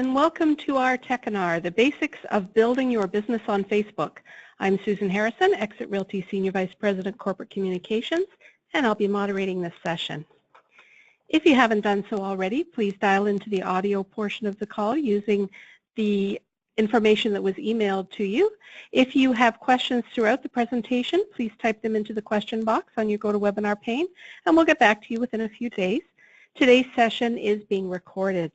And welcome to our Techinar, the basics of building your business on Facebook. I'm Susan Harrison, Exit Realty Senior Vice President, Corporate Communications, and I'll be moderating this session. If you haven't done so already, please dial into the audio portion of the call using the information that was emailed to you. If you have questions throughout the presentation, please type them into the question box on your GoToWebinar pane, and we'll get back to you within a few days. Today's session is being recorded.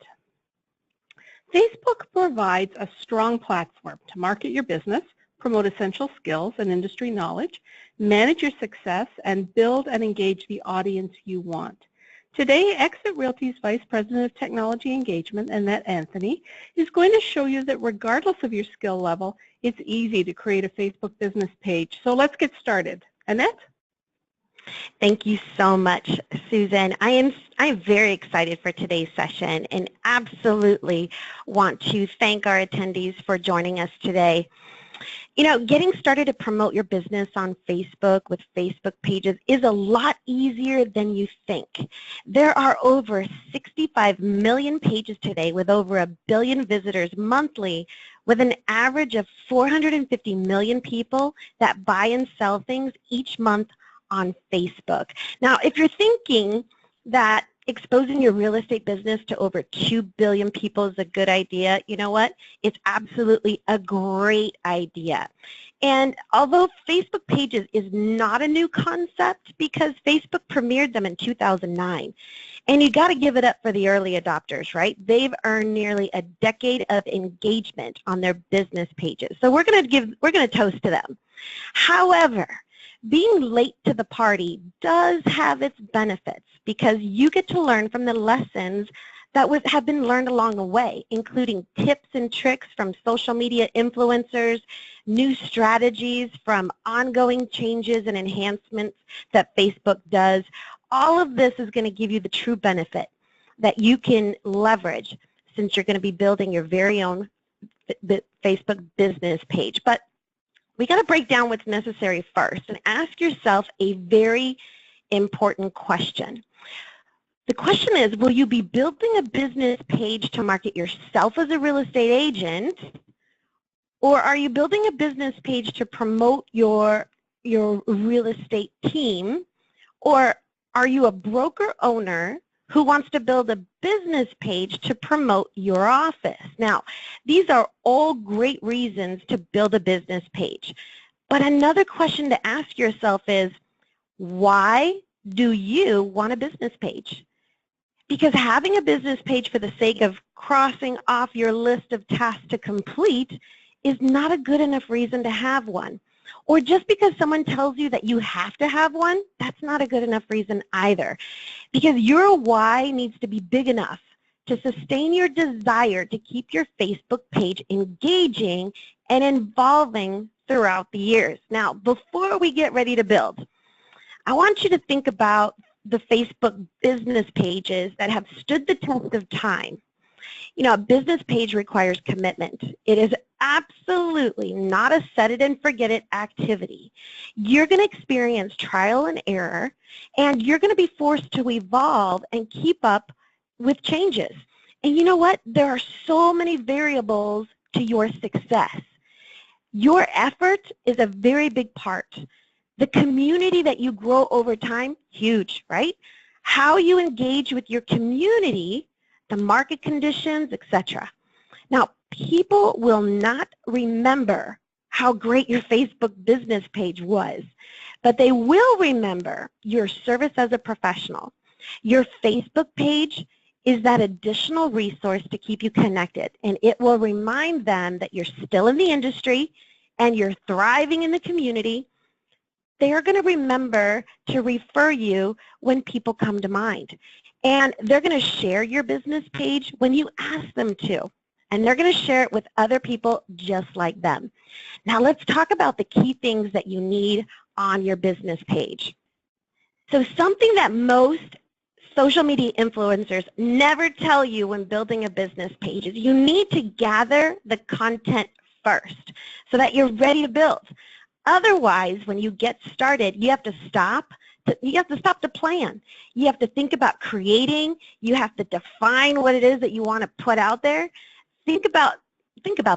Facebook provides a strong platform to market your business, promote essential skills and industry knowledge, manage your success, and build and engage the audience you want. Today, Exit Realty's Vice President of Technology Engagement, Annette Anthony, is going to show you that regardless of your skill level, it's easy to create a Facebook business page. So let's get started. Annette? Thank you so much, Susan. I'm very excited for today's session and absolutely want to thank our attendees for joining us today. You know, getting started to promote your business on Facebook with Facebook pages is a lot easier than you think. There are over 65 million pages today with over 1 billion visitors monthly, with an average of 450 million people that buy and sell things each month on Facebook. Now, if you're thinking that exposing your real estate business to over 2 billion people is a good idea, you know what? It's absolutely a great idea. And although Facebook pages is not a new concept because Facebook premiered them in 2009, and you got to give it up for the early adopters, right? They've earned nearly a decade of engagement on their business pages. So we're going to toast to them. However, being late to the party does have its benefits because you get to learn from the lessons that have been learned along the way, including tips and tricks from social media influencers, new strategies from ongoing changes and enhancements that Facebook does. All of this is going to give you the true benefit that you can leverage since you're going to be building your very own Facebook business page. But we got to break down what's necessary first and ask yourself a very important question. The question is, will you be building a business page to market yourself as a real estate agent, or are you building a business page to promote your real estate team, or are you a broker owner who wants to build a business page to promote your office? Now, these are all great reasons to build a business page. But another question to ask yourself is, why do you want a business page? Because having a business page for the sake of crossing off your list of tasks to complete is not a good enough reason to have one. Or just because someone tells you that you have to have one, that's not a good enough reason either. Because your why needs to be big enough to sustain your desire to keep your Facebook page engaging and involving throughout the years. Now, before we get ready to build, I want you to think about the Facebook business pages that have stood the test of time. You know, a business page requires commitment. It is absolutely not a set it and forget it activity. You're going to experience trial and error, and you're going to be forced to evolve and keep up with changes. And you know what? There are so many variables to your success. Your effort is a very big part. The community that you grow over time, huge, right? How you engage with your community, the market conditions, etc. Now, people will not remember how great your Facebook business page was, but they will remember your service as a professional. Your Facebook page is that additional resource to keep you connected, and it will remind them that you're still in the industry and you're thriving in the community. They are going to remember to refer you when people come to mind. And they're going to share your business page when you ask them to. And they're going to share it with other people just like them. Now let's talk about the key things that you need on your business page. So something that most social media influencers never tell you when building a business page is you need to gather the content first so that you're ready to build. Otherwise, when you get started, you have to stop the plan. You have to think about creating. You have to define what it is that you want to put out there. Think about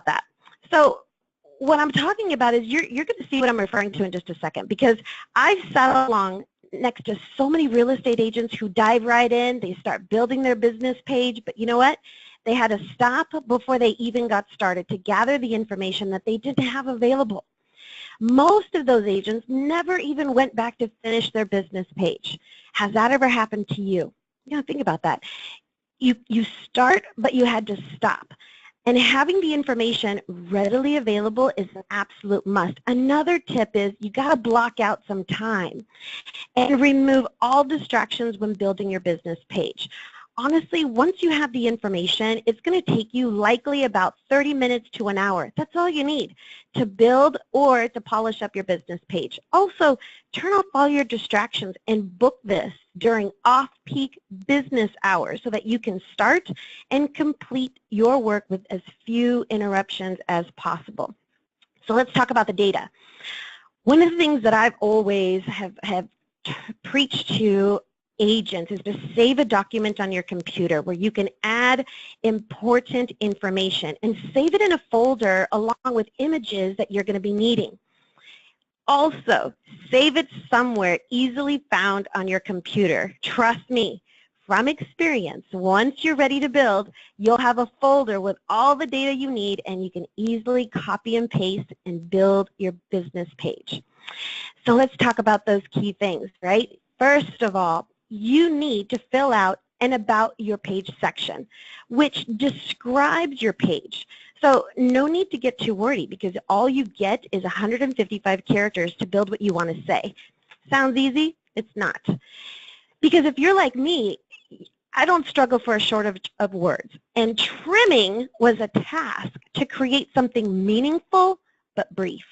that. So what I'm talking about is you're going to see what I'm referring to in just a second, because I've sat along next to so many real estate agents who dive right in. They start building their business page, but you know what? They had to stop before they even got started to gather the information that they didn't have available. Most of those agents never even went back to finish their business page. Has that ever happened to you? Think about that. You start, but you had to stop. And having the information readily available is an absolute must. Another tip is you got to block out some time and remove all distractions when building your business page. Honestly, once you have the information, it's going to take you likely about 30 minutes to an hour. That's all you need to build or to polish up your business page. Also, turn off all your distractions and book this during off-peak business hours so that you can start and complete your work with as few interruptions as possible. So let's talk about the data. One of the things that I've always have preached to agents is to save a document on your computer where you can add important information and save it in a folder along with images that you're going to be needing. Also, save it somewhere easily found on your computer. Trust me, from experience, once you're ready to build, you'll have a folder with all the data you need and you can easily copy and paste and build your business page. So let's talk about those key things, right? First of all, you need to fill out an About Your Page section, which describes your page. So no need to get too wordy because all you get is 155 characters to build what you want to say. Sounds easy? It's not. Because if you're like me, I don't struggle for a shortage of words. And trimming was a task to create something meaningful but brief.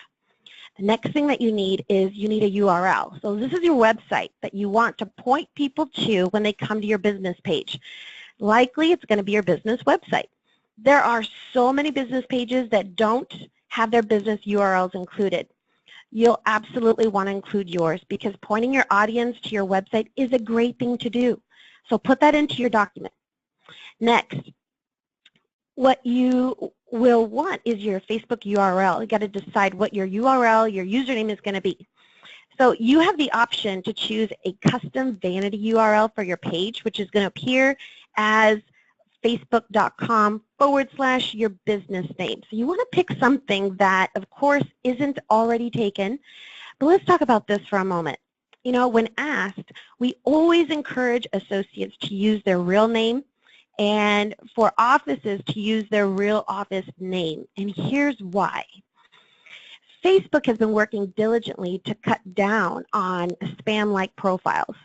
The next thing that you need is you need a URL. So this is your website that you want to point people to when they come to your business page. Likely it's going to be your business website. There are so many business pages that don't have their business URLs included. You'll absolutely want to include yours because pointing your audience to your website is a great thing to do. So put that into your document. Next, what you will want is your Facebook URL. You got to decide what your URL, your username is going to be. So you have the option to choose a custom vanity URL for your page, which is going to appear as facebook.com/your business name. So you want to pick something that, of course, isn't already taken. But let's talk about this for a moment. You know, when asked, we always encourage associates to use their real name and for offices to use their real office name. And here's why. Facebook has been working diligently to cut down on spam-like profiles.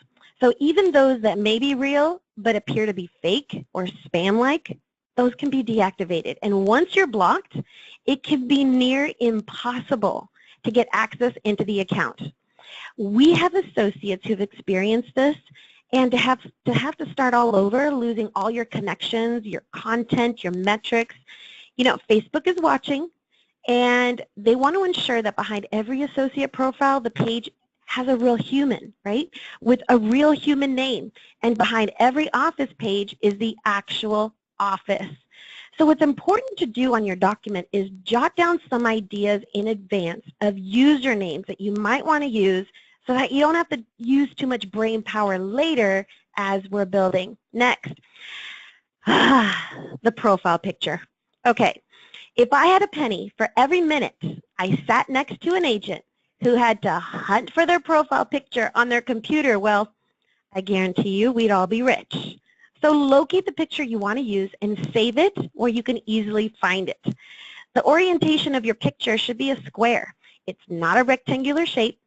So even those that may be real but appear to be fake or spam-like, those can be deactivated. And once you're blocked, it can be near impossible to get access into the account. We have associates who've experienced this, and to have to start all over, losing all your connections, your content, your metrics. You know, Facebook is watching, and they want to ensure that behind every associate profile, the page has a real human, right, with a real human name. And behind every office page is the actual office. So what's important to do on your document is jot down some ideas in advance of usernames that you might want to use so that you don't have to use too much brain power later as we're building. Next, the profile picture. Okay, if I had a penny for every minute I sat next to an agent who had to hunt for their profile picture on their computer, well, I guarantee you we'd all be rich. So locate the picture you want to use and save it where you can easily find it. The orientation of your picture should be a square. It's not a rectangular shape.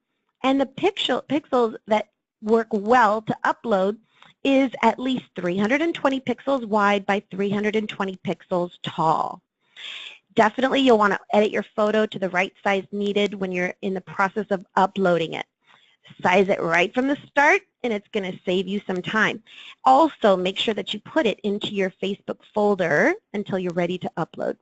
And the pixels that work well to upload is at least 320 pixels wide by 320 pixels tall. Definitely you'll want to edit your photo to the right size needed when you're in the process of uploading it. Size it right from the start and it's going to save you some time. Also make sure that you put it into your Facebook folder until you're ready to upload.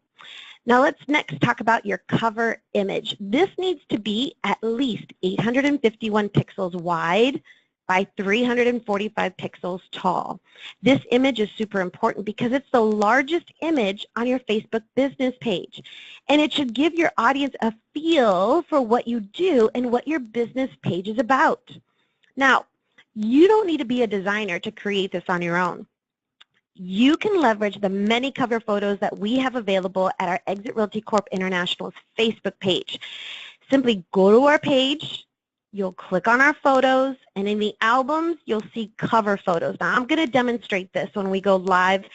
Now let's next talk about your cover image. This needs to be at least 851 pixels wide by 345 pixels tall. This image is super important because it's the largest image on your Facebook business page, and it should give your audience a feel for what you do and what your business page is about. Now, you don't need to be a designer to create this on your own. You can leverage the many cover photos that we have available at our Exit Realty Corp International's Facebook page. Simply go to our page, you'll click on our photos, and in the albums, you'll see cover photos. Now, I'm going to demonstrate this when we go live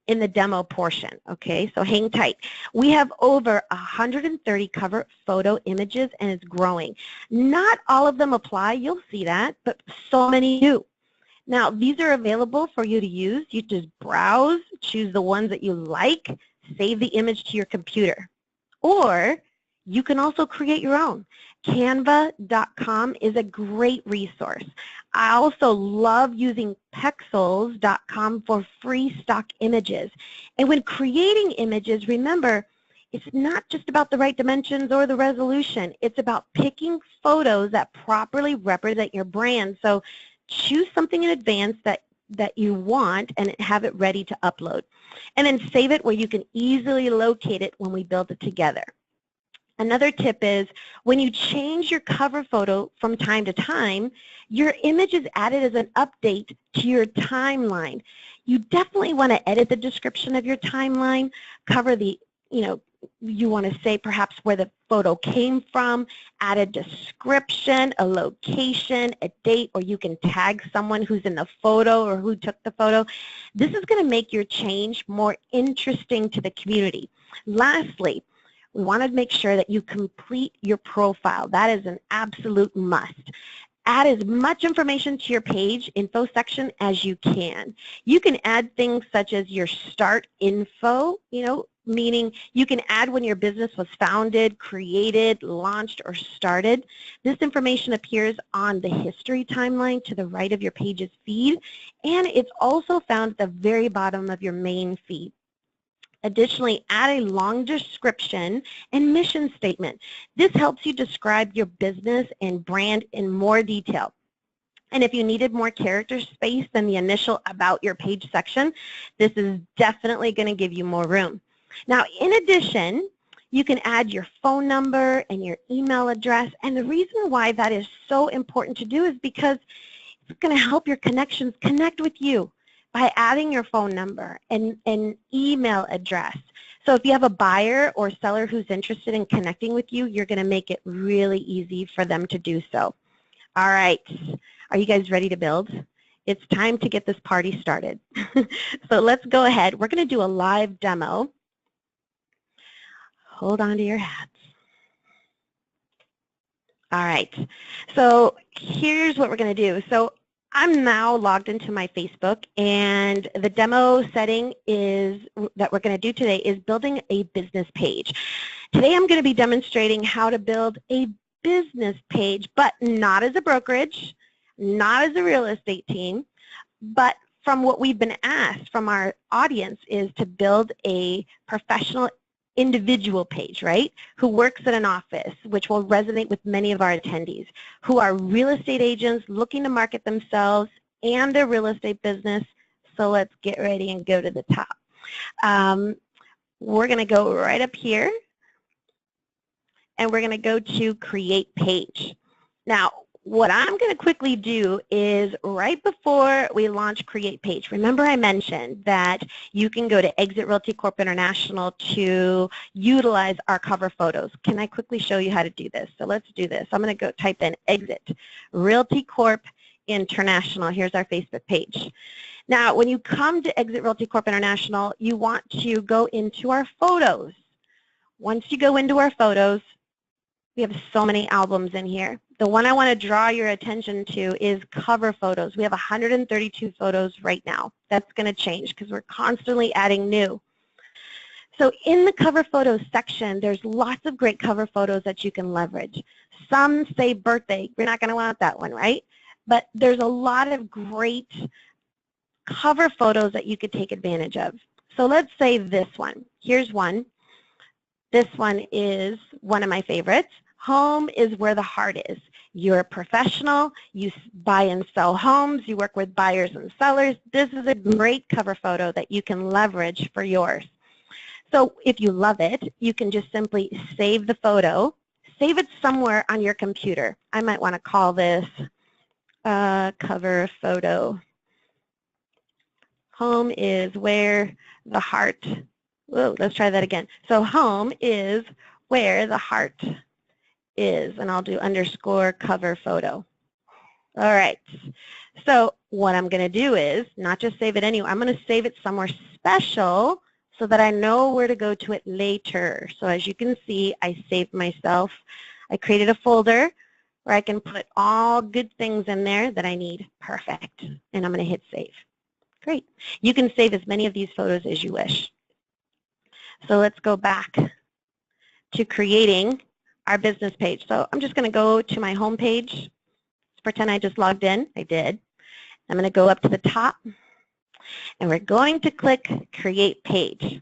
in the demo portion, okay? So hang tight. We have over 130 cover photo images, and it's growing. Not all of them apply, you'll see that, but so many do. Now, these are available for you to use. You just browse, choose the ones that you like, save the image to your computer. Or you can also create your own. Canva.com is a great resource. I also love using Pexels.com for free stock images. And when creating images, remember, it's not just about the right dimensions or the resolution. It's about picking photos that properly represent your brand. So choose something in advance that you want and have it ready to upload. And then save it where you can easily locate it when we build it together. Another tip is when you change your cover photo from time to time, your image is added as an update to your timeline. You definitely want to edit the description of your timeline, cover the, you want to say perhaps where the photo came from, add a description, a location, a date, or you can tag someone who's in the photo or who took the photo. This is going to make your change more interesting to the community. Lastly, we want to make sure that you complete your profile. That is an absolute must. Add as much information to your page info section as you can. You can add things such as your start info, meaning you can add when your business was founded, created, launched, or started. This information appears on the history timeline to the right of your page's feed, and it's also found at the very bottom of your main feed. Additionally, add a long description and mission statement. This helps you describe your business and brand in more detail. And if you needed more character space than the initial about your page section, this is definitely going to give you more room. Now, in addition, you can add your phone number and your email address. And the reason why that is so important to do is because it's going to help your connections connect with you by adding your phone number and email address. So if you have a buyer or seller who's interested in connecting with you, you're going to make it really easy for them to do so. All right. Are you guys ready to build? It's time to get this party started. So let's go ahead. We're going to do a live demo. Hold on to your hats. All right. So here's what we're going to do. So I'm now logged into my Facebook, and the demo setting that we're going to do today is building a business page. Today I'm going to be demonstrating how to build a business page, but not as a brokerage, not as a real estate team, but from what we've been asked from our audience is to build a professional individual page, right, who works at an office, which will resonate with many of our attendees, who are real estate agents looking to market themselves and their real estate business. So let's get ready and go to the top. We're going to go right up here, and we're going to go to Create Page. Now, what I'm going to quickly do is right before we launch Create Page, remember I mentioned that you can go to Exit Realty Corp International to utilize our cover photos. Can I quickly show you how to do this? So let's do this. I'm going to go type in Exit Realty Corp International. Here's our Facebook page. Now, when you come to Exit Realty Corp International, you want to go into our photos. Once you go into our photos, we have so many albums in here. The one I want to draw your attention to is cover photos. We have 132 photos right now. That's going to change because we're constantly adding new. So in the cover photos section, there's lots of great cover photos that you can leverage. Some say birthday. You're not going to want that one, right? But there's a lot of great cover photos that you could take advantage of. So let's say this one. Here's one. This one is one of my favorites. Home is where the heart is. You're a professional, you buy and sell homes, you work with buyers and sellers. This is a great cover photo that you can leverage for yours. So if you love it, you can just simply save the photo, save it somewhere on your computer. I might want to call this cover photo. Home is where the heart, whoa, let's try that again. So home is where the heart is, and I'll do underscore cover photo. All right, so what I'm going to do is not just save it anywhere, I'm going to save it somewhere special so that I know where to go to it later. So as you can see, I saved myself. I created a folder where I can put all good things in there that I need. Perfect. And I'm going to hit save. Great. You can save as many of these photos as you wish. So let's go back to creating our business page. So I'm just going to go to my home page. Let's pretend I just logged in. I did. I'm going to go up to the top, and we're going to click Create Page.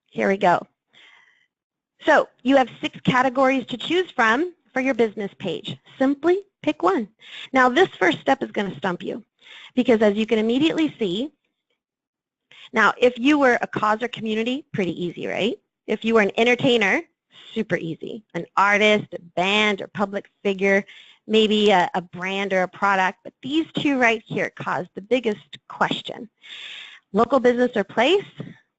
Here we go. So you have 6 categories to choose from for your business page. Simply pick one. Now this first step is going to stump you because as you can immediately see, now if you were a cause or community, pretty easy, right? If you were an entertainer, super easy. An artist, a band, or public figure, maybe a brand or a product, but these 2 right here cause the biggest question. Local business or place,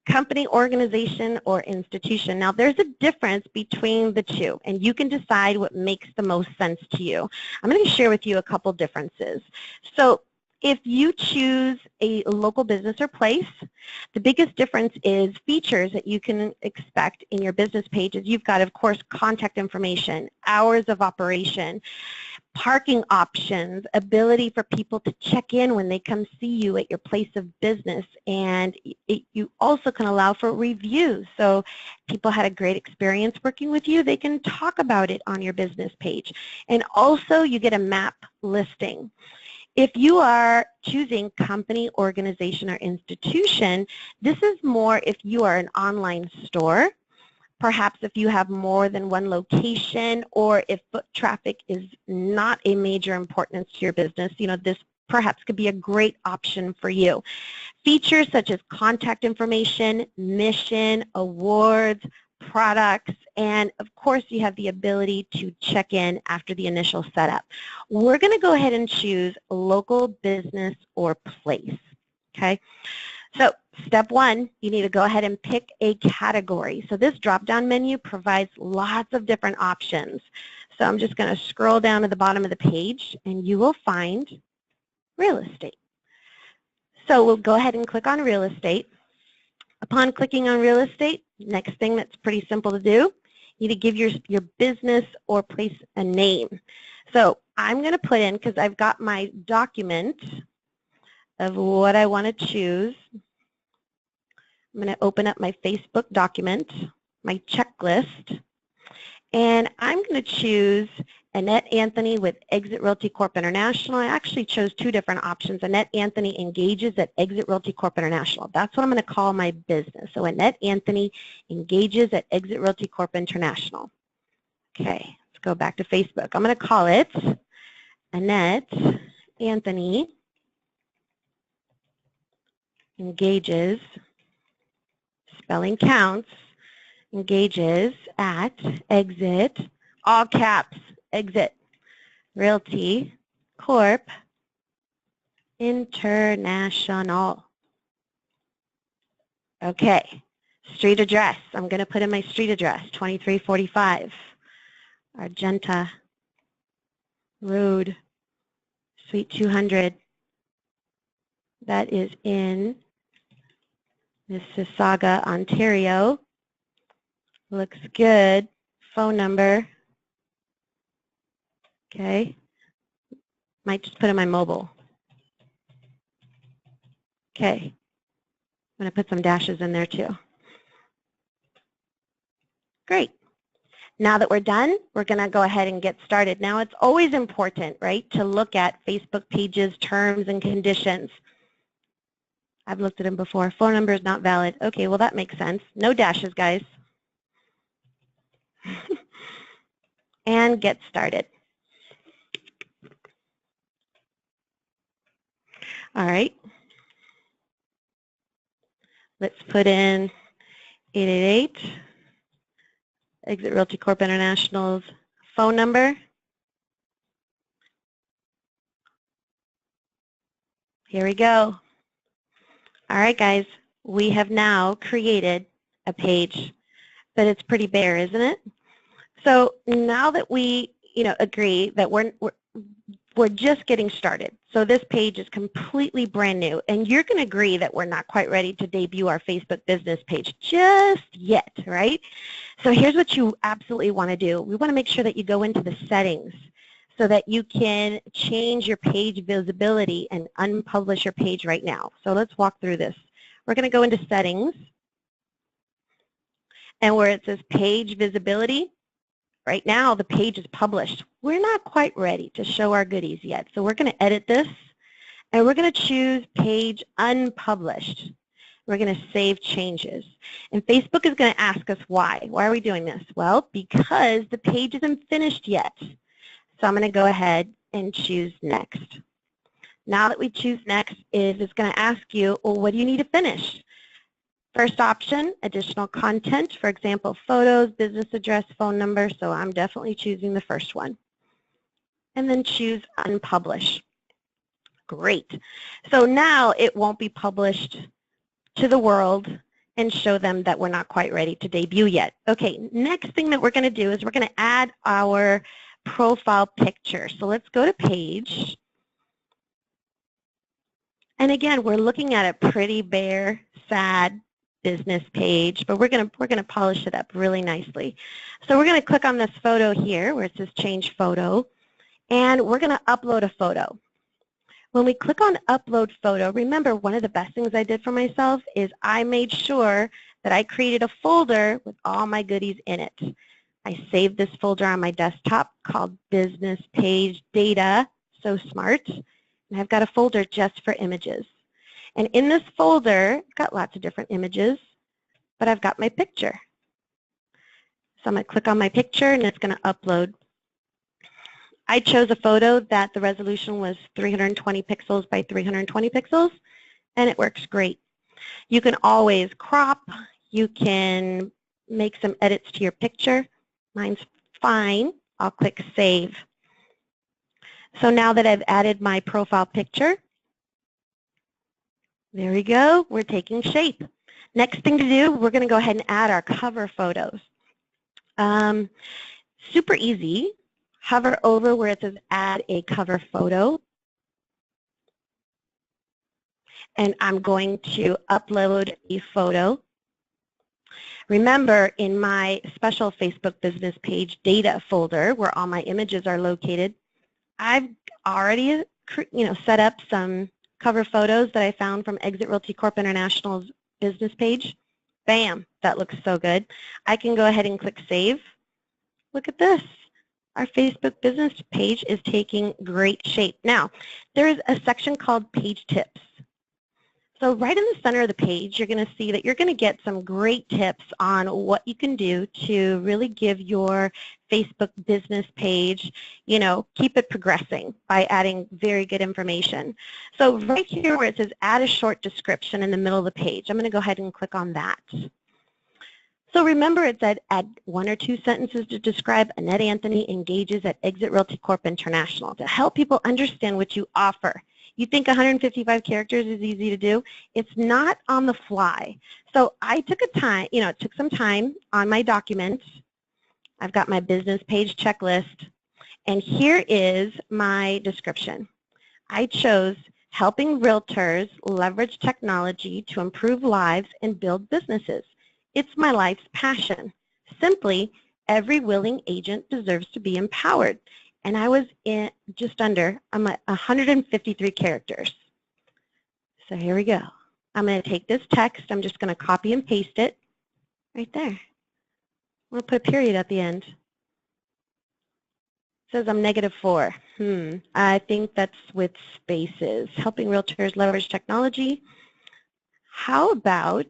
company, organization, or institution. Now there's a difference between the 2, and you can decide what makes the most sense to you. I'm going to share with you a couple differences. So if you choose a local business or place, the biggest difference is features that you can expect in your business pages. You've got, of course, contact information, hours of operation, parking options, ability for people to check in when they come see you at your place of business, and you also can allow for reviews. So people had a great experience working with you, they can talk about it on your business page. And also you get a map listing. If you are choosing company, organization, or institution, this is more if you are an online store, perhaps if you have more than one location, or if foot traffic is not a major importance to your business, you know, this perhaps could be a great option for you. Features such as contact information, mission, awards, products, and of course you have the ability to check in after the initial setup. We're going to go ahead and choose local business or place. Okay, so step 1, you need to go ahead and pick a category. So this drop-down menu provides lots of different options. So I'm just going to scroll down to the bottom of the page and you will find real estate. So we'll go ahead and click on real estate. Upon clicking on real estate, next thing that's pretty simple to do, you need to give your business or place a name. So I'm going to put in, because I've got my document of what I want to choose. I'm going to open up my Facebook document, my checklist, and I'm going to choose Annette Anthony with Exit Realty Corp International. I actually chose 2 different options. Annette Anthony Engages at Exit Realty Corp International. That's what I'm going to call my business. So Annette Anthony Engages at Exit Realty Corp International. Okay, let's go back to Facebook. I'm going to call it Annette Anthony Engages, spelling counts, engages at Exit, all caps, Exit Realty Corp International. Okay, street address. I'm going to put in my street address, 2345 Argenta Road, Suite 200. That is in Mississauga, Ontario. Looks good. Phone number. Okay. Might just put in my mobile. Okay. I'm going to put some dashes in there too. Great. Now that we're done, we're going to go ahead and get started. Now it's always important, right, to look at Facebook pages, terms, and conditions. I've looked at them before. Phone number is not valid. Okay, well that makes sense. No dashes, guys. And get started. All right. Let's put in 888, Exit Realty Corp International's phone number. Here we go. All right, guys, we have now created a page, but it's pretty bare, isn't it? So now that we, agree that we're just getting started. So this page is completely brand new, and you're going to agree that we're not quite ready to debut our Facebook business page just yet, right? So here's what you absolutely want to do. We want to make sure that you go into the settings so that you can change your page visibility and unpublish your page right now. So let's walk through this. We're going to go into settings, and where it says page visibility, right now the page is published. We're not quite ready to show our goodies yet, so we're going to edit this, and we're going to choose page unpublished. We're going to save changes. And Facebook is going to ask us why. Why are we doing this? Well, because the page isn't finished yet. So I'm going to go ahead and choose next. Now that we choose next, it's going to ask you, well, what do you need to finish? First option, additional content, for example, photos, business address, phone number, so I'm definitely choosing the first one. And then choose unpublish. Great. So now it won't be published to the world and show them that we're not quite ready to debut yet. Okay, next thing that we're going to do is we're going to add our profile picture. So let's go to page. And again, we're looking at a pretty bare, sad business page, but we're going to polish it up really nicely. So we're going to click on this photo here where it says change photo, and we're going to upload a photo. When we click on upload photo, remember one of the best things I did for myself is I made sure that I created a folder with all my goodies in it. I saved this folder on my desktop called Business Page Data, so smart, and I've got a folder just for images. And in this folder, I've got lots of different images, but I've got my picture. So I'm going to click on my picture, and it's going to upload. I chose a photo that the resolution was 320 pixels by 320 pixels, and it works great. You can always crop. You can make some edits to your picture. Mine's fine. I'll click Save. So now that I've added my profile picture, there we go. We're taking shape. Next thing to do, we're going to go ahead and add our cover photos. Super easy. Hover over where it says Add a Cover Photo. And I'm going to upload a photo. Remember, in my special Facebook business page data folder where all my images are located, I've already set up some cover photos that I found from Exit Realty Corp International's business page. Bam, that looks so good. I can go ahead and click Save. Look at this. Our Facebook business page is taking great shape. Now, there is a section called Page Tips. So right in the center of the page, you're going to see that you're going to get some great tips on what you can do to really give your Facebook business page, keep it progressing by adding very good information. So right here where it says add a short description in the middle of the page, I'm going to go ahead and click on that. So remember it said add 1 or 2 sentences to describe Annette Anthony engages at Exit Realty Corp International to help people understand what you offer. You think 155 characters is easy to do? It's not on the fly. So I took took some time on my document. I've got my business page checklist, and here is my description. I chose helping realtors leverage technology to improve lives and build businesses. It's my life's passion. Simply, every willing agent deserves to be empowered. And I was in just under 153 characters. So here we go. I'm going to take this text. I'm just going to copy and paste it right there. I'm going to put a period at the end. It says I'm -4. I think that's with spaces. Helping realtors leverage technology. How about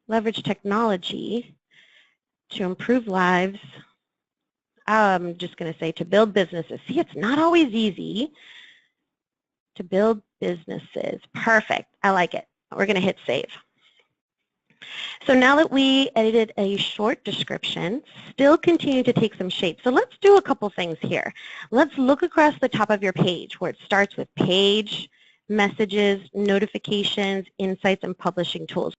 leverage technology to improve lives? I'm just going to say to build businesses. See, it's not always easy to build businesses. Perfect. I like it. We're going to hit save. So now that we edited a short description, still continue to take some shape. So let's do a couple things here. Let's look across the top of your page where it starts with page, messages, notifications, insights, and publishing tools.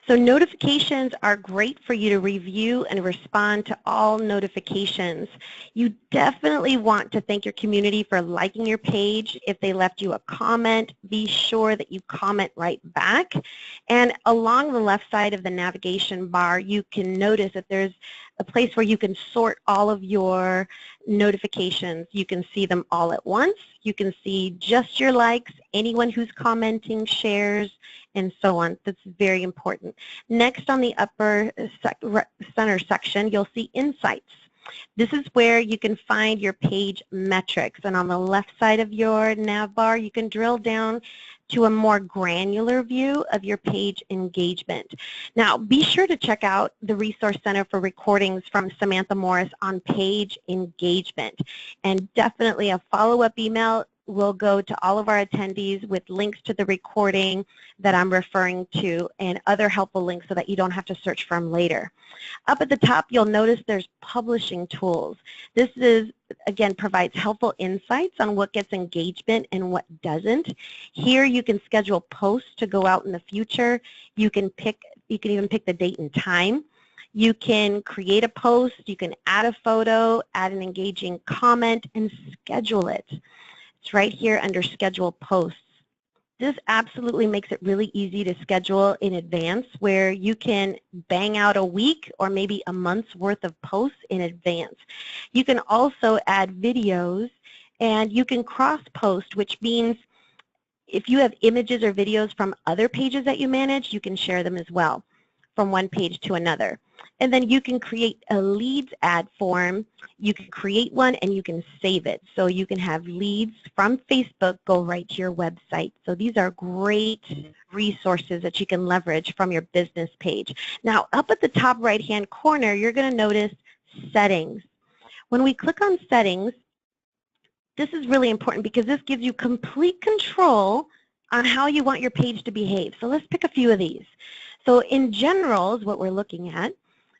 So notifications are great for you to review and respond to all notifications. You definitely want to thank your community for liking your page. If they left you a comment, be sure that you comment right back. And along the left side of the navigation bar, you can notice that there's a place where you can sort all of your notifications. You can see them all at once. You can see just your likes, anyone who's commenting, shares, and so on. That's very important. Next, on the upper center section, you'll see Insights. This is where you can find your page metrics. And on the left side of your nav bar, you can drill down to a more granular view of your page engagement. Now, be sure to check out the Resource Center for recordings from Samantha Morris on page engagement. And definitely a follow-up email will go to all of our attendees with links to the recording that I'm referring to and other helpful links so that you don't have to search for them later. Up at the top, you'll notice there's publishing tools. This is, again, provides helpful insights on what gets engagement and what doesn't. Here you can schedule posts to go out in the future. You can even pick the date and time. You can create a post, you can add a photo, add an engaging comment, and schedule it. It's right here under Schedule Posts. This absolutely makes it really easy to schedule in advance where you can bang out a week or maybe a month's worth of posts in advance. You can also add videos and you can cross-post, which means if you have images or videos from other pages that you manage, you can share them as well from one page to another. And then you can create a leads ad form. You can create one and you can save it. So you can have leads from Facebook go right to your website. So these are great resources that you can leverage from your business page. Now, up at the top right-hand corner, you're going to notice Settings. When we click on Settings, this is really important because this gives you complete control on how you want your page to behave. So let's pick a few of these. So in general is what we're looking at,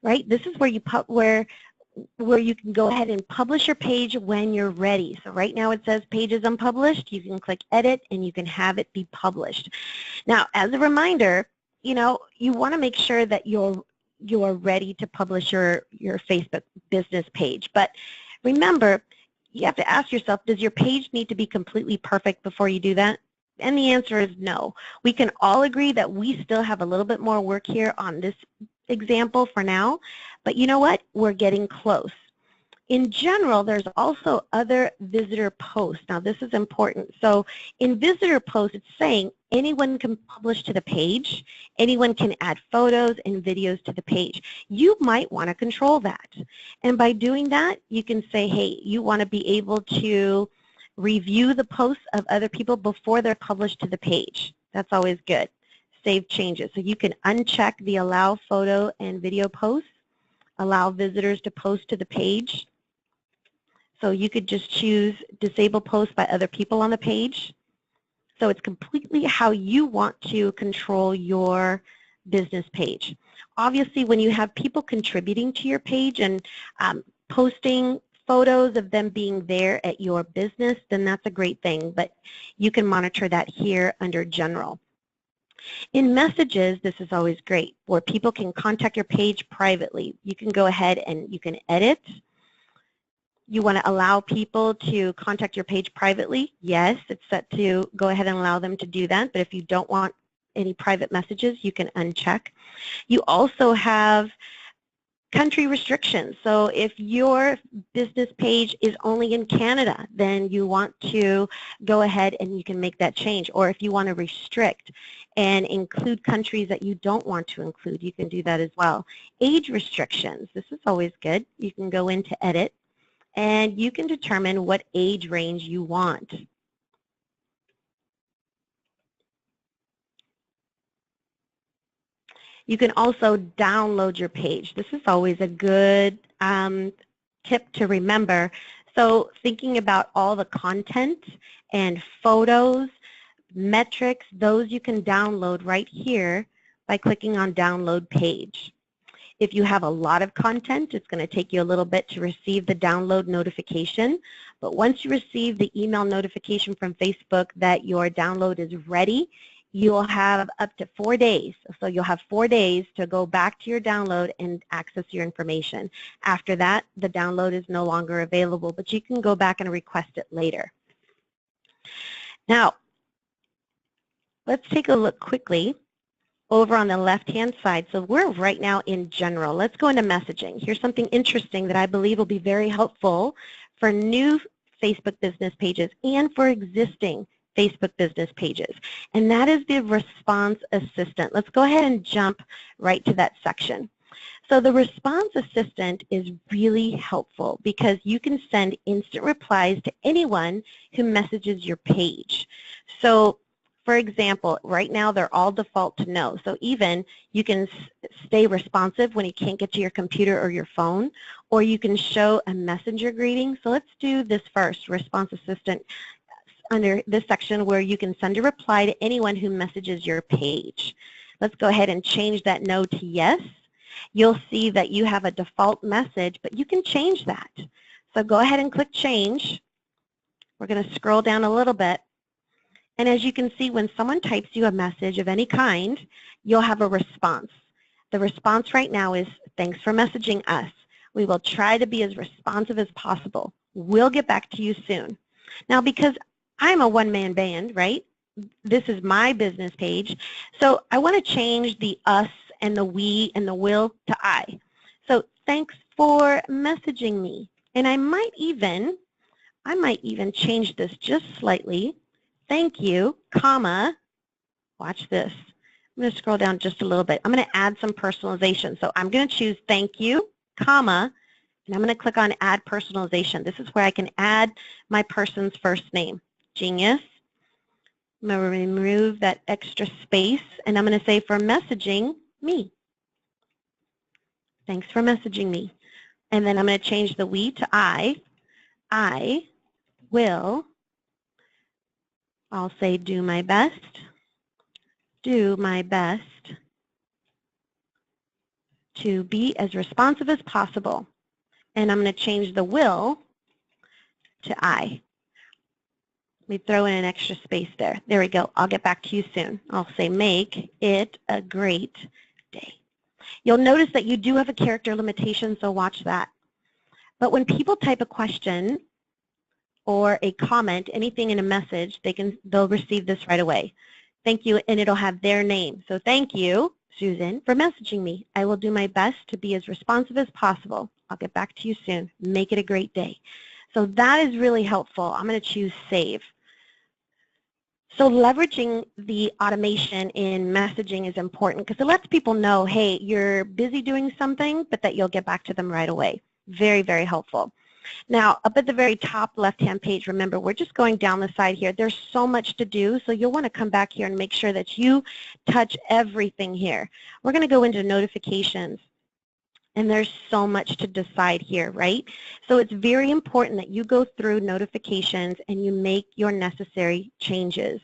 right? This is where you can go ahead and publish your page when you're ready. So right now it says page is unpublished. You can click edit and you can have it be published. Now, as a reminder, you want to make sure that you're ready to publish your Facebook business page. But remember, you have to ask yourself, does your page need to be completely perfect before you do that? And the answer is no. We can all agree that we still have a little bit more work here on this example for now, but you know what? We're getting close. In general, there's also other visitor posts. Now, this is important. So in visitor posts, it's saying anyone can publish to the page, anyone can add photos and videos to the page. You might want to control that. And by doing that, you can say, hey, you want to be able to review the posts of other people before they're published to the page. That's always good. Save changes. So you can uncheck the allow photo and video posts, allow visitors to post to the page. So you could just choose disable posts by other people on the page. So it's completely how you want to control your business page. Obviously, when you have people contributing to your page and posting photos of them being there at your business, then that's a great thing, but you can monitor that here under General. In Messages, this is always great, where people can contact your page privately. You can go ahead and you can edit. You want to allow people to contact your page privately? Yes, it's set to go ahead and allow them to do that, but if you don't want any private messages, you can uncheck. You also have country restrictions. So if your business page is only in Canada, then you want to go ahead and you can make that change. Or if you want to restrict and include countries that you don't want to include, you can do that as well. Age restrictions, this is always good. You can go into edit and you can determine what age range you want. You can also download your page. This is always a good tip to remember. So thinking about all the content and photos, metrics, those you can download right here by clicking on Download Page. If you have a lot of content, it's going to take you a little bit to receive the download notification. But once you receive the email notification from Facebook that your download is ready, you'll have up to 4 days. So you'll have 4 days to go back to your download and access your information. After that, the download is no longer available, but you can go back and request it later. Now, let's take a look quickly over on the left-hand side. So we're right now in general. Let's go into messaging. Here's something interesting that I believe will be very helpful for new Facebook business pages and for existing Facebook business pages, and that is the response assistant. Let's go ahead and jump right to that section. So the response assistant is really helpful because you can send instant replies to anyone who messages your page. So for example, right now they're all default to no. So even you can stay responsive when you can't get to your computer or your phone, or you can show a messenger greeting. So let's do this first, response assistant, under this section where you can send a reply to anyone who messages your page. Let's go ahead and change that no to yes. You'll see that you have a default message, but you can change that. So go ahead and click change. We're going to scroll down a little bit. And as you can see, when someone types you a message of any kind, you'll have a response. The response right now is, thanks for messaging us. We will try to be as responsive as possible. We'll get back to you soon. Now, because I'm a one-man band, right? This is my business page. So I want to change the us and the we and the will to I. So thanks for messaging me. And I might even change this just slightly. Thank you, comma, watch this. I'm going to scroll down just a little bit. I'm going to add some personalization. So I'm going to choose thank you, comma, and I'm going to click on add personalization. This is where I can add my person's first name. Genius. I'm going to remove that extra space, and I'm going to say for messaging me. Thanks for messaging me. And then I'm going to change the we to I. I will, I'll say do my best to be as responsive as possible. And I'm going to change the will to I. Let me throw in an extra space there. There we go. I'll get back to you soon. I'll say make it a great day. You'll notice that you do have a character limitation, so watch that. But when people type a question or a comment, anything in a message, they'll receive this right away. Thank you, and it'll have their name. So thank you, Susan, for messaging me. I will do my best to be as responsive as possible. I'll get back to you soon. Make it a great day. So that is really helpful. I'm going to choose save. So leveraging the automation in messaging is important because it lets people know, hey, you're busy doing something, but that you'll get back to them right away. Very, very helpful. Now, up at the very top left-hand page, remember, we're just going down the side here. There's so much to do, so you'll want to come back here and make sure that you touch everything here. We're going to go into notifications. And there's so much to decide here, right? So it's very important that you go through notifications and you make your necessary changes.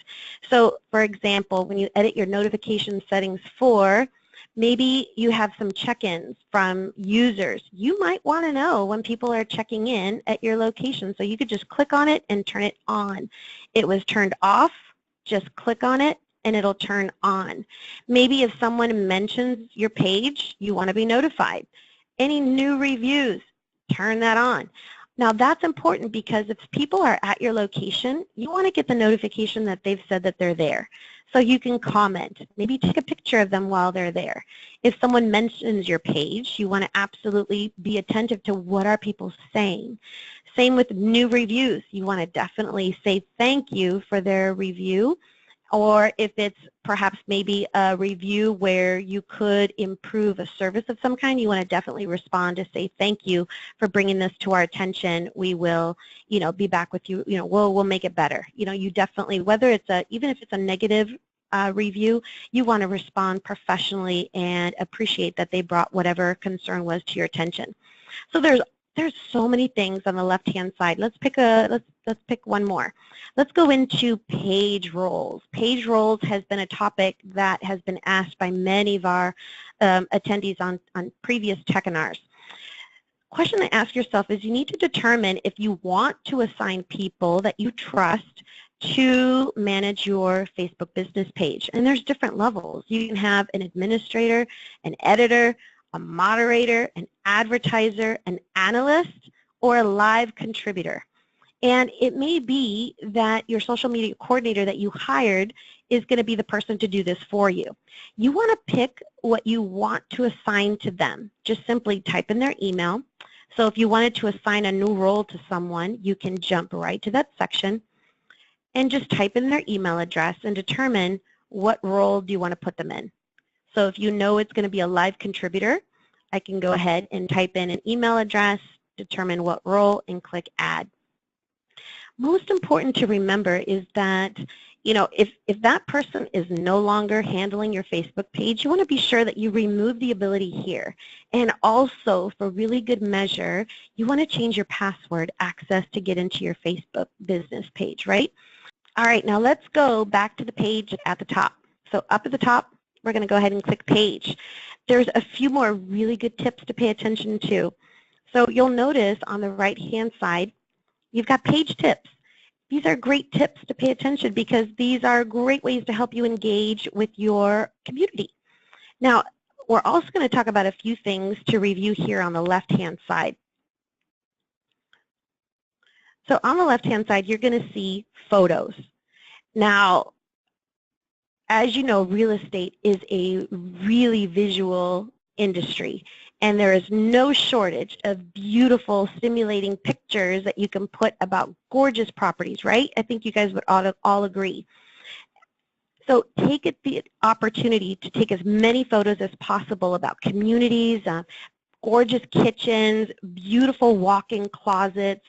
So for example, when you edit your notification settings for, maybe you have some check-ins from users. You might want to know when people are checking in at your location. So you could just click on it and turn it on. It was turned off, just click on it and it'll turn on. Maybe if someone mentions your page, you want to be notified. Any new reviews, turn that on. Now that's important because if people are at your location, you want to get the notification that they've said that they're there. So you can comment, maybe take a picture of them while they're there. If someone mentions your page, you want to absolutely be attentive to what are people saying. Same with new reviews. You want to definitely say thank you for their review. Or if it's perhaps maybe a review where you could improve a service of some kind, you want to definitely respond to say thank you for bringing this to our attention. We will, be back with you. We'll make it better. You definitely, whether it's even if it's a negative review, you want to respond professionally and appreciate that they brought whatever concern was to your attention. So there's There's so many things on the left-hand side. Let's pick one more. Let's go into page roles. Page roles has been a topic that has been asked by many of our attendees on previous webinars. Question to ask yourself is you need to determine if you want to assign people that you trust to manage your Facebook business page. And there's different levels. You can have an administrator, an editor, a moderator, an advertiser, an analyst, or a live contributor. And it may be that your social media coordinator that you hired is going to be the person to do this for you. You want to pick what you want to assign to them. Just simply type in their email. So if you wanted to assign a new role to someone, you can jump right to that section and just type in their email address and determine what role do you want to put them in. So if you know it's going to be a live contributor, I can go ahead and type in an email address, determine what role, and click Add. Most important to remember is that, you know, if that person is no longer handling your Facebook page, you want to be sure that you remove the ability here. And also, for really good measure, you want to change your password access to get into your Facebook business page, right? All right, now let's go back to the page at the top. So up at the top, we're going to go ahead and click Page. There's a few more really good tips to pay attention to. So you'll notice on the right-hand side, you've got page tips. These are great tips to pay attention because these are great ways to help you engage with your community. Now, we're also going to talk about a few things to review here on the left-hand side. So on the left-hand side, you're going to see photos. Now, as you know, real estate is a really visual industry, and there is no shortage of beautiful, stimulating pictures that you can put about gorgeous properties, right? I think you guys would all agree. So take the opportunity to take as many photos as possible about communities, gorgeous kitchens, beautiful walk-in closets,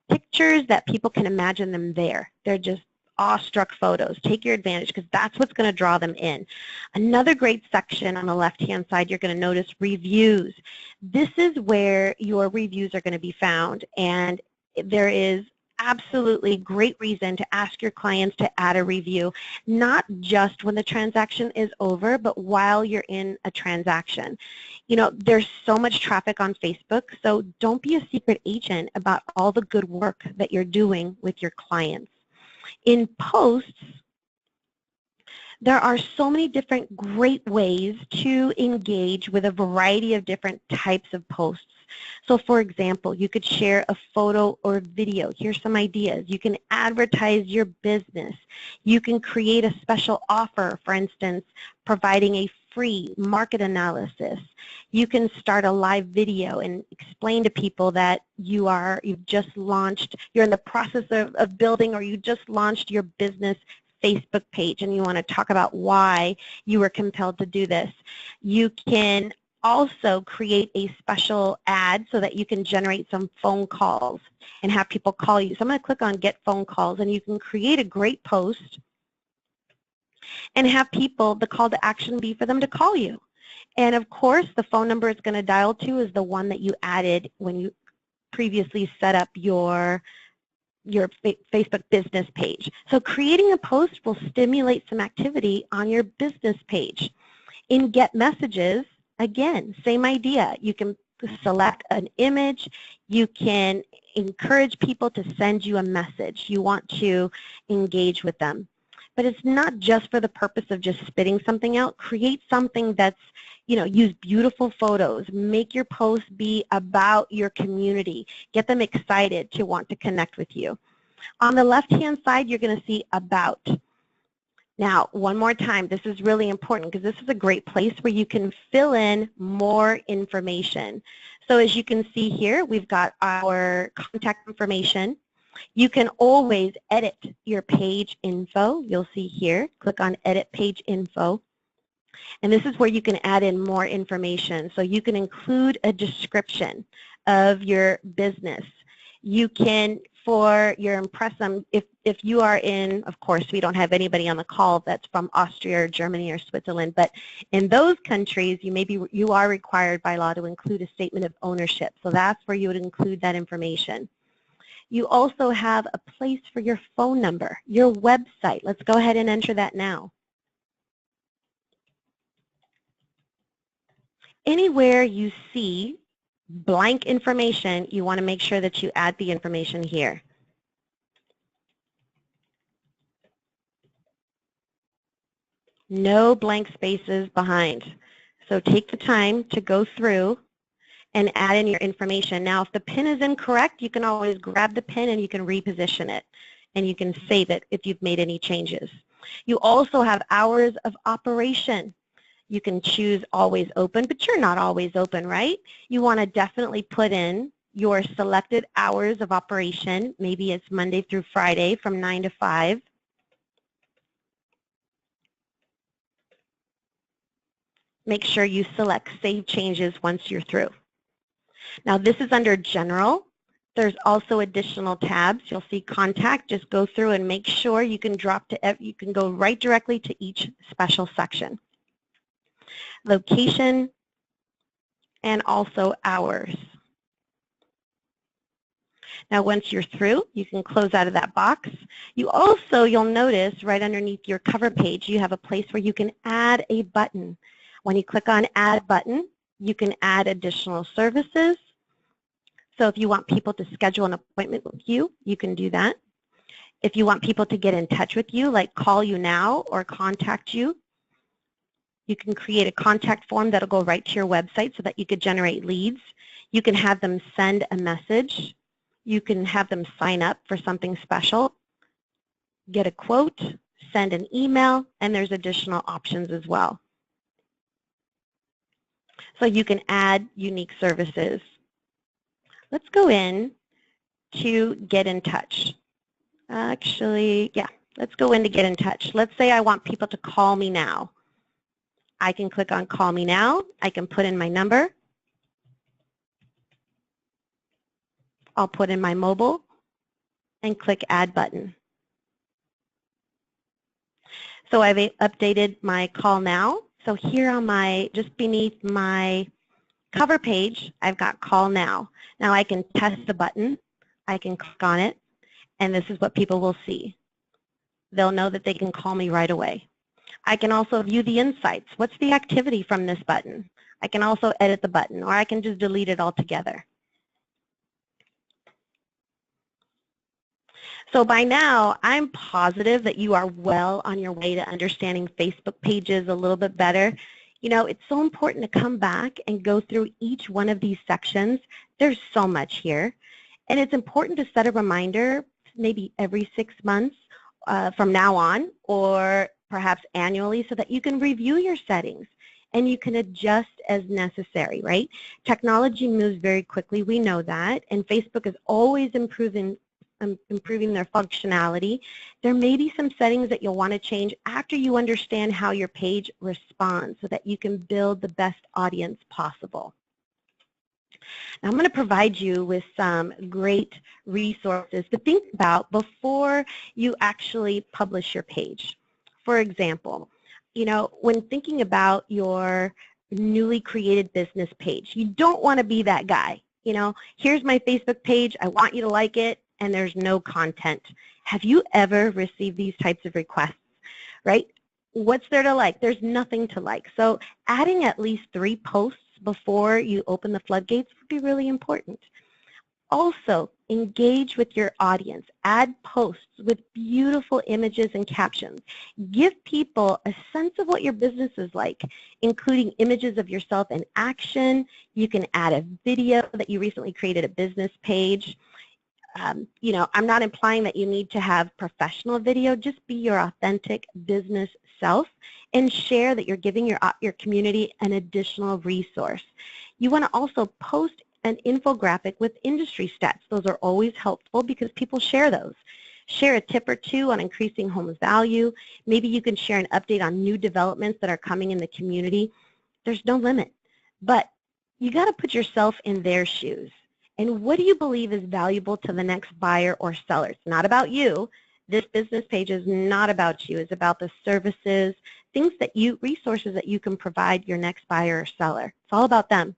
pictures that people can imagine them there. They're just awestruck photos. Take your advantage because that's what's going to draw them in. Another great section on the left-hand side, you're going to notice reviews. This is where your reviews are going to be found, and there is absolutely great reason to ask your clients to add a review, not just when the transaction is over, but while you're in a transaction. You know, there's so much traffic on Facebook, so don't be a secret agent about all the good work that you're doing with your clients. In posts, there are so many different great ways to engage with a variety of different types of posts. So for example, you could share a photo or video. Here's some ideas. You can advertise your business. You can create a special offer, for instance, providing a free market analysis. You can start a live video and explain to people that you've just launched, you're in the process of building, or you just launched your business Facebook page and you want to talk about why you were compelled to do this. You can also create a special ad so that you can generate some phone calls and have people call you. So I'm going to click on Get Phone Calls, and you can create a great post and have people, the call to action be for them to call you. And of course, the phone number it's going to dial to is the one that you added when you previously set up your Facebook business page. So creating a post will stimulate some activity on your business page. In Get Messages, again, same idea. You can select an image. You can encourage people to send you a message. You want to engage with them. But it's not just for the purpose of just spitting something out. Create something that's, you know, use beautiful photos. Make your post be about your community. Get them excited to want to connect with you. On the left-hand side, you're going to see About. Now, one more time, this is really important because this is a great place where you can fill in more information. So as you can see here, we've got our contact information. You can always edit your page info. You'll see here, click on Edit Page Info. And this is where you can add in more information. So you can include a description of your business. You can for your impressum, if you are in, of course, we don't have anybody on the call that's from Austria or Germany or Switzerland, but in those countries, you are required by law to include a statement of ownership. So that's where you would include that information. You also have a place for your phone number, your website. Let's go ahead and enter that now. Anywhere you see blank information, you want to make sure that you add the information here. No blank spaces behind. So take the time to go through and add in your information. Now, if the PIN is incorrect, you can always grab the PIN and you can reposition it, and you can save it if you've made any changes. You also have hours of operation. You can choose always open, but you're not always open, right? You want to definitely put in your selected hours of operation. Maybe it's Monday through Friday from 9 to 5. Make sure you select Save Changes once you're through. Now, this is under General. There's also additional tabs. You'll see Contact. Just go through and make sure you can you can go right directly to each special section. Location and also hours. Now, once you're through, you can close out of that box. You'll notice right underneath your cover page, you have a place where you can add a button. When you click on Add Button, you can add additional services. So if you want people to schedule an appointment with you, you can do that. If you want people to get in touch with you, like call you now or contact you, you can create a contact form that'll go right to your website so that you could generate leads. You can have them send a message. You can have them sign up for something special, get a quote, send an email, and there's additional options as well. So you can add unique services. Let's go in to Get in Touch. Actually, yeah, let's go in to Get in Touch. Let's say I want people to call me now. I can click on Call Me Now. I can put in my number. I'll put in my mobile and click Add Button. So I've updated my Call Now. So here on just beneath my cover page, I've got Call Now. Now I can test the button. I can click on it, and this is what people will see. They'll know that they can call me right away. I can also view the insights. What's the activity from this button? I can also edit the button, or I can just delete it altogether. So by now, I'm positive that you are well on your way to understanding Facebook pages a little bit better. You know, it's so important to come back and go through each one of these sections. There's so much here. And it's important to set a reminder maybe every 6 months from now on, or perhaps annually, so that you can review your settings and you can adjust as necessary, right? Technology moves very quickly, we know that, and Facebook is always improving their functionality. There may be some settings that you'll want to change after you understand how your page responds so that you can build the best audience possible. Now, I'm going to provide you with some great resources to think about before you actually publish your page. For example, you know, when thinking about your newly created business page, you don't want to be that guy. You know, here's my Facebook page, I want you to like it, and there's no content. Have you ever received these types of requests, right? What's there to like? There's nothing to like. So adding at least 3 posts before you open the floodgates would be really important. Also, engage with your audience. Add posts with beautiful images and captions. Give people a sense of what your business is like, including images of yourself in action. You can add a video that you recently created a business page. You know, I'm not implying that you need to have professional video. Just be your authentic business self and share that you're giving your community an additional resource. You want to also post an infographic with industry stats. Those are always helpful because people share those. Share a tip or two on increasing homes value. Maybe you can share an update on new developments that are coming in the community. There's no limit, but you got to put yourself in their shoes And what do you believe is valuable to the next buyer or seller? It's not about you. This business page is not about you. It's about the services, resources that you can provide your next buyer or seller. It's all about them.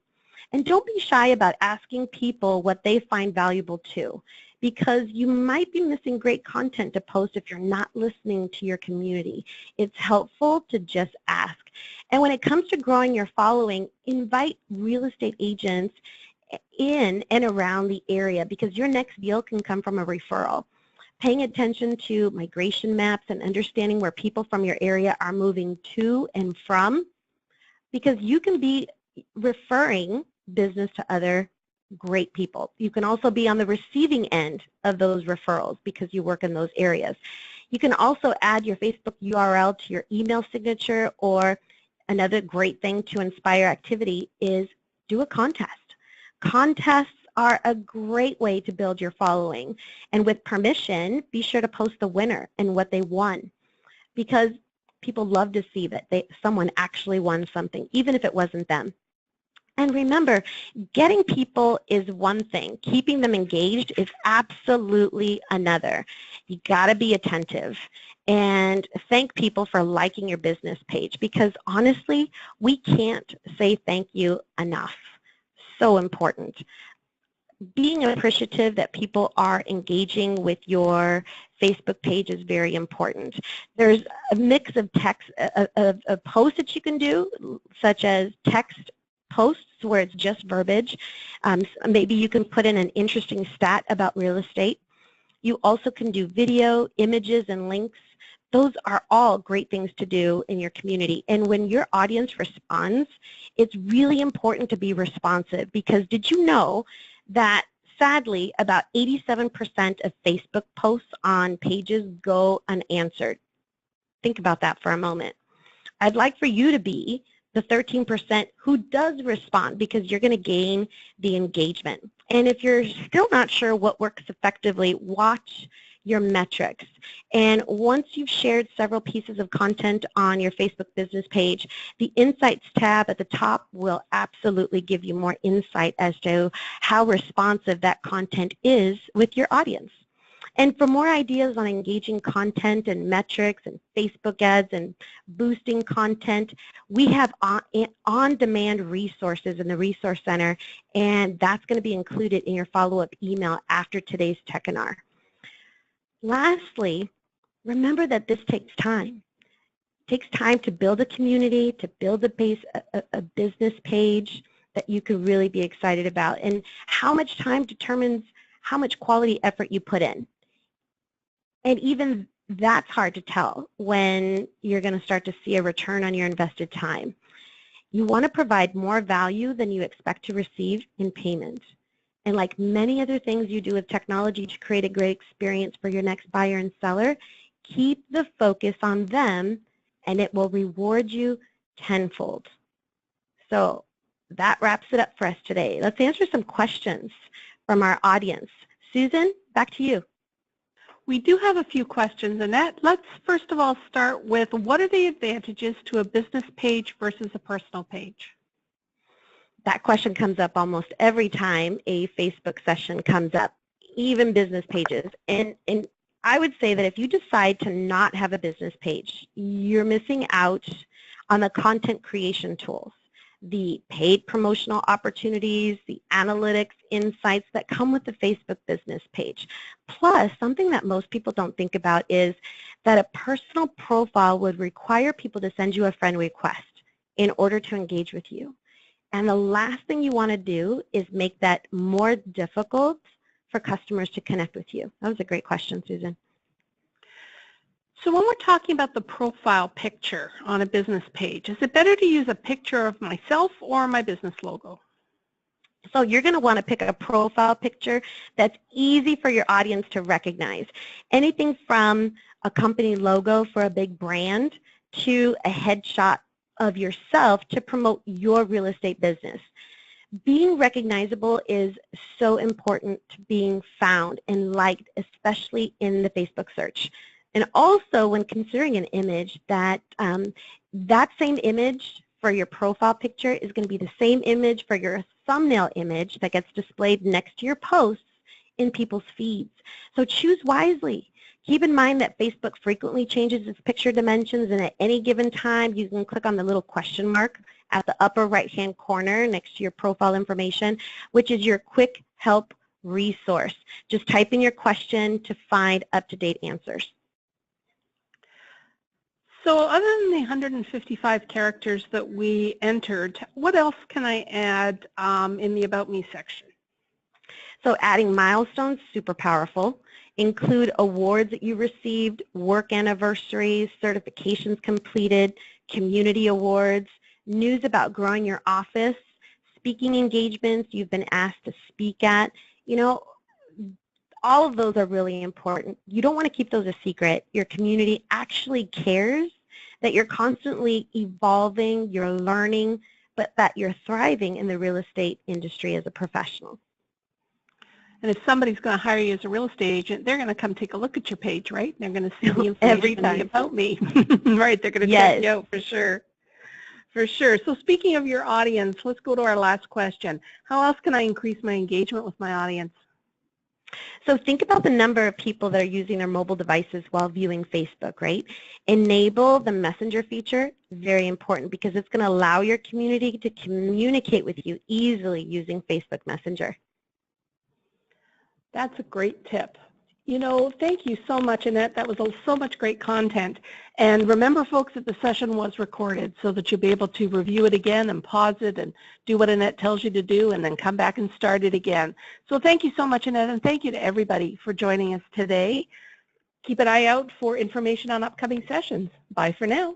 And don't be shy about asking people what they find valuable too, because you might be missing great content to post if you're not listening to your community. It's helpful to just ask. And when it comes to growing your following, invite real estate agents in and around the area, because your next deal can come from a referral. Paying attention to migration maps and understanding where people from your area are moving to and from, because you can be referring business to other great people. You can also be on the receiving end of those referrals because you work in those areas. You can also add your Facebook URL to your email signature, or another great thing to inspire activity is do a contest. Contests are a great way to build your following, and with permission, be sure to post the winner and what they won, because people love to see that someone actually won something, even if it wasn't them. And remember, getting people is one thing. Keeping them engaged is absolutely another. You got to be attentive and thank people for liking your business page, because honestly, we can't say thank you enough. So important. Being appreciative that people are engaging with your Facebook page is very important. There's a mix of text, of posts that you can do, such as text posts where it's just verbiage. Maybe you can put in an interesting stat about real estate. You also can do video, images, and links. Those are all great things to do in your community. And when your audience responds, it's really important to be responsive, because did you know that sadly about 87% of Facebook posts on pages go unanswered? Think about that for a moment. I'd like for you to be the 13% who does respond, because you're going to gain the engagement. And if you're still not sure what works effectively, watch your metrics. And once you've shared several pieces of content on your Facebook business page, the Insights tab at the top will absolutely give you more insight as to how responsive that content is with your audience. And for more ideas on engaging content and metrics and Facebook ads and boosting content, we have on-demand resources in the Resource Center, and that's going to be included in your follow-up email after today's webinar. Lastly, remember that this takes time. It takes time to build a community, to build a business page that you can really be excited about. And how much time determines how much quality effort you put in. And even that's hard to tell when you're going to start to see a return on your invested time. You want to provide more value than you expect to receive in payment. And like many other things you do with technology to create a great experience for your next buyer and seller, keep the focus on them and it will reward you tenfold. So that wraps it up for us today. Let's answer some questions from our audience. Susan, back to you. We do have a few questions, Annette. Let's first of all start with, what are the advantages to a business page versus a personal page? That question comes up almost every time a Facebook session comes up, even business pages. And I would say that if you decide to not have a business page, you're missing out on the content creation tools, the paid promotional opportunities, the analytics, insights that come with the Facebook business page. Plus, something that most people don't think about is that a personal profile would require people to send you a friend request in order to engage with you. And the last thing you want to do is make that more difficult for customers to connect with you. That was a great question, Susan. So when we're talking about the profile picture on a business page, is it better to use a picture of myself or my business logo? So you're going to want to pick a profile picture that's easy for your audience to recognize. Anything from a company logo for a big brand to a headshot of yourself to promote your real estate business. Being recognizable is so important to being found and liked, especially in the Facebook search. And also when considering an image, that same image for your profile picture is going to be the same image for your thumbnail image that gets displayed next to your posts in people's feeds. So choose wisely. Keep in mind that Facebook frequently changes its picture dimensions, and at any given time you can click on the little question mark at the upper right-hand corner next to your profile information, which is your quick help resource. Just type in your question to find up-to-date answers. So other than the 155 characters that we entered, what else can I add in the About Me section? So adding milestones, super powerful. Include awards that you received, work anniversaries, certifications completed, community awards, news about growing your office, speaking engagements you've been asked to speak at. You know, all of those are really important. You don't want to keep those a secret. Your community actually cares that you're constantly evolving, you're learning, but that you're thriving in the real estate industry as a professional. And if somebody's going to hire you as a real estate agent, they're going to come take a look at your page, right? They're going to see the Every information time. About Me. Right, they're going to check you out for sure. For sure. So speaking of your audience, let's go to our last question. How else can I increase my engagement with my audience? So think about the number of people that are using their mobile devices while viewing Facebook, right? Enable the messenger feature, very important, because it's going to allow your community to communicate with you easily using Facebook Messenger. That's a great tip. You know, thank you so much, Annette. That was so much great content. And remember, folks, that the session was recorded so that you'll be able to review it again and pause it and do what Annette tells you to do and then come back and start it again. So thank you so much, Annette, and thank you to everybody for joining us today. Keep an eye out for information on upcoming sessions. Bye for now.